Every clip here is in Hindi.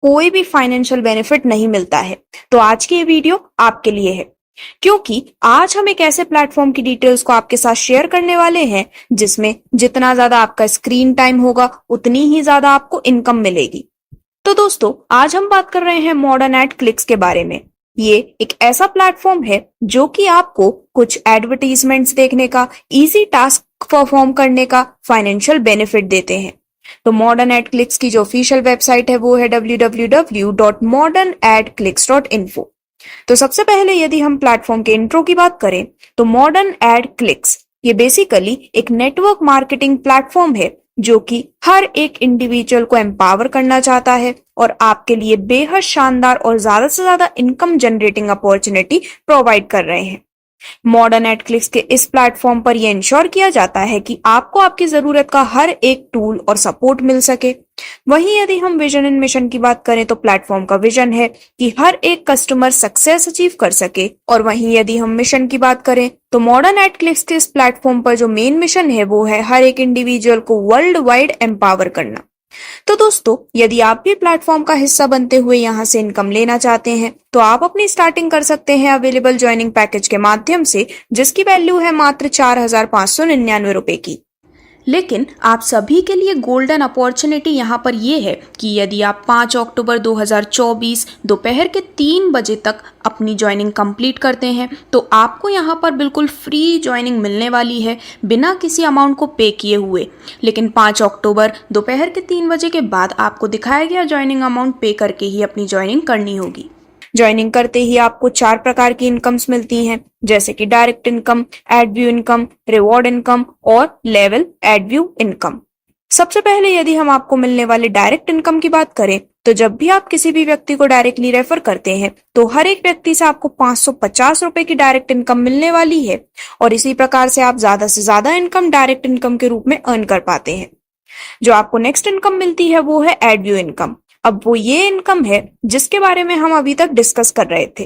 कोई भी फाइनेंशियल बेनिफिट नहीं मिलता है। तो आज की ये वीडियो आपके लिए है, क्योंकि आज हम एक ऐसे प्लेटफॉर्म की डिटेल्स को आपके साथ शेयर करने वाले हैं जिसमें जितना ज्यादा आपका स्क्रीन टाइम होगा उतनी ही ज्यादा आपको इनकम मिलेगी। तो दोस्तों, आज हम बात कर रहे हैं मॉडर्न एड क्लिक्स के बारे में। ये एक ऐसा प्लेटफॉर्म है जो कि आपको कुछ एडवर्टीजमेंट्स देखने का, इजी टास्क परफॉर्म करने का फाइनेंशियल बेनिफिट देते हैं। तो मॉडर्न एड क्लिक्स की जो ऑफिशियल वेबसाइट है वो है www.modernadclicks.info। तो सबसे पहले यदि हम प्लेटफॉर्म के इंट्रो की बात करें तो मॉडर्न एड क्लिक्स ये बेसिकली एक नेटवर्क मार्केटिंग प्लेटफॉर्म है जो कि हर एक इंडिविजुअल को एम्पावर करना चाहता है और आपके लिए बेहद शानदार और ज्यादा से ज्यादा इनकम जनरेटिंग अपॉर्चुनिटी प्रोवाइड कर रहे हैं। मॉडर्न एड क्लिक्स के इस प्लेटफॉर्म पर यह इंश्योर किया जाता है कि आपको आपकी जरूरत का हर एक टूल और सपोर्ट मिल सके। वहीं यदि हम विजन एंड मिशन की बात करें तो प्लेटफॉर्म का विजन है कि हर एक कस्टमर सक्सेस अचीव कर सके, और वहीं यदि हम मिशन की बात करें तो मॉडर्न एड क्लिक्स के इस प्लेटफॉर्म पर जो मेन मिशन है वो है हर एक इंडिविजुअल को वर्ल्ड वाइड एम्पावर करना। तो दोस्तों, यदि आप भी प्लेटफॉर्म का हिस्सा बनते हुए यहाँ से इनकम लेना चाहते हैं तो आप अपनी स्टार्टिंग कर सकते हैं अवेलेबल ज्वाइनिंग पैकेज के माध्यम से, जिसकी वैल्यू है मात्र 4,599 रुपए की। लेकिन आप सभी के लिए गोल्डन अपॉर्चुनिटी यहाँ पर यह है कि यदि आप 5 अक्टूबर 2024 दोपहर के 3 बजे तक अपनी ज्वाइनिंग कंप्लीट करते हैं तो आपको यहाँ पर बिल्कुल फ्री ज्वाइनिंग मिलने वाली है बिना किसी अमाउंट को पे किए हुए। लेकिन 5 अक्टूबर दोपहर के 3 बजे के बाद आपको दिखाया गया ज्वाइनिंग अमाउंट पे करके ही अपनी ज्वाइनिंग करनी होगी। ज्वाइनिंग करते ही आपको 4 प्रकार की इनकम्स मिलती हैं, जैसे कि direct income, add view income, reward income और लेवल एड व्यू इनकम। सबसे पहले यदि हम आपको मिलने वाले डायरेक्ट इनकम की बात करें तो जब भी आप किसी भी व्यक्ति को डायरेक्टली रेफर करते हैं तो हर एक व्यक्ति से आपको 550 रुपए की डायरेक्ट इनकम मिलने वाली है, और इसी प्रकार से आप ज्यादा से ज्यादा इनकम डायरेक्ट इनकम के रूप में अर्न कर पाते हैं। जो आपको नेक्स्ट इनकम मिलती है वो है एड व्यू इनकम। अब वो ये इनकम है जिसके बारे में हम अभी तक डिस्कस कर रहे थे।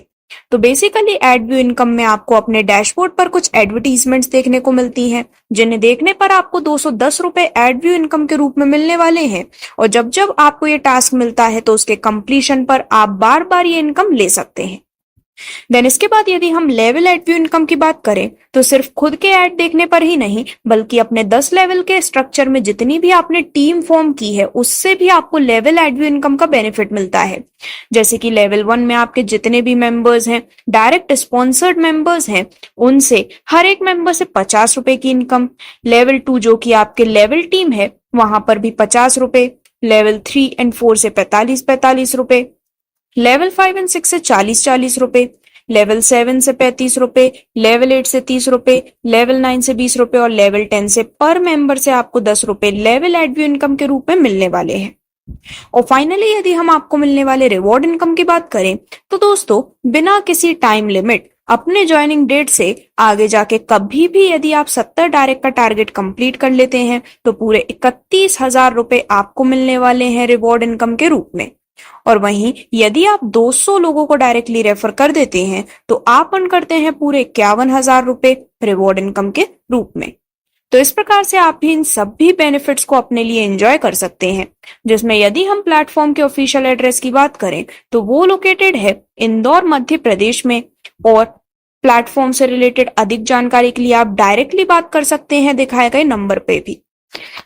तो बेसिकली एड व्यू इनकम में आपको अपने डैशबोर्ड पर कुछ एडवर्टीजमेंट्स देखने को मिलती हैं, जिन्हें देखने पर आपको 210 रुपए एड व्यू इनकम के रूप में मिलने वाले हैं, और जब जब आपको ये टास्क मिलता है तो उसके कंप्लीशन पर आप बार बार ये इनकम ले सकते हैं। देन इसके बाद यदि हम लेवल एड व्यू इनकम की बात करें तो सिर्फ खुद के ऐड देखने पर ही नहीं बल्कि अपने 10 लेवल के स्ट्रक्चर में जितनी भी आपने टीम फॉर्म की है उससे भी आपको लेवल एड व्यू इनकम का बेनिफिट मिलता है। जैसे कि लेवल 1 में आपके जितने भी मेंबर्स हैं, डायरेक्ट स्पॉन्सर्ड मेंबर्स हैं, उनसे हर एक मेंबर से 50 रुपए की इनकम। लेवल 2 जो कि आपके लेवल टीम है वहां पर भी 50 रुपए। लेवल 3 एंड 4 से 45 रुपए। लेवल 5 एंड 6 से 40 रुपए। लेवल 7 से 35 रुपए। लेवल 8 से 30 रुपए। लेवल 9 से 20 रुपए और लेवल 10 से पर मेंबर से आपको 10 रुपए लेवल एड व्यू इनकम के रूप में मिलने वाले हैं। और फाइनली यदि हम आपको मिलने वाले रिवॉर्ड इनकम की बात करें तो दोस्तों, बिना किसी टाइम लिमिट अपने ज्वाइनिंग डेट से आगे जाके कभी भी यदि आप 70 डायरेक्ट का टारगेट कंप्लीट कर लेते हैं तो पूरे 31,000 रुपए आपको मिलने वाले हैं रिवॉर्ड इनकम के रूप में। और वहीं यदि आप 200 लोगों को डायरेक्टली रेफर कर देते हैं तो आप अर्न करते हैं पूरे 51,000 रुपए रिवॉर्ड इनकम के रूप में। तो इस प्रकार से आप भी इन सभी बेनिफिट्स को अपने लिए एंजॉय कर सकते हैं, जिसमें यदि हम प्लेटफॉर्म के ऑफिशियल एड्रेस की बात करें तो वो लोकेटेड है इंदौर, मध्य प्रदेश में। और प्लेटफॉर्म से रिलेटेड अधिक जानकारी के लिए आप डायरेक्टली बात कर सकते हैं दिखाए गए नंबर पे भी।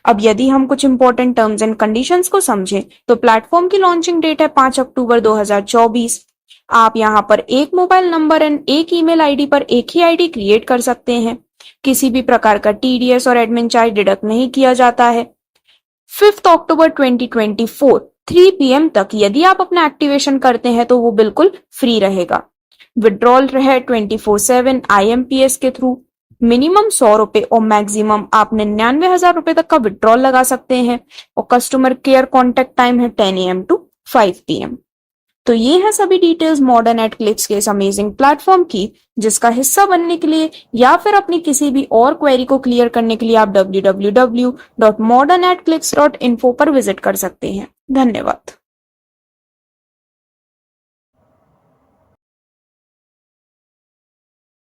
अब यदि हम कुछ इंपॉर्टेंट टर्म्स एंड कंडीशंस को समझें तो प्लेटफॉर्म की लॉन्चिंग डेट है 5 अक्टूबर 2024। आप यहां पर एक मोबाइल नंबर एंड एक ईमेल आईडी पर एक ही आईडी क्रिएट कर सकते हैं। किसी भी प्रकार का टीडीएस और एडमिन चार्ज डिडक्ट नहीं किया जाता है। 5 अक्टूबर 2024 3 PM तक यदि आप अपना एक्टिवेशन करते हैं तो वो बिल्कुल फ्री रहेगा। विड्रॉल रहे 24/7 IMPS के थ्रू। मिनिमम 100 रुपए और मैक्सिमम आप 99,000 रुपए तक का विड्रॉल लगा सकते हैं, और कस्टमर केयर कॉन्टेक्ट टाइम है 10 AM to 5 PM। तो ये है सभी डिटेल्स मॉडर्न एड क्लिक्स के इस अमेजिंग प्लेटफॉर्म की, जिसका हिस्सा बनने के लिए या फिर अपनी किसी भी और क्वेरी को क्लियर करने के लिए आप www.modernadclicks.info पर विजिट कर सकते हैं। धन्यवाद।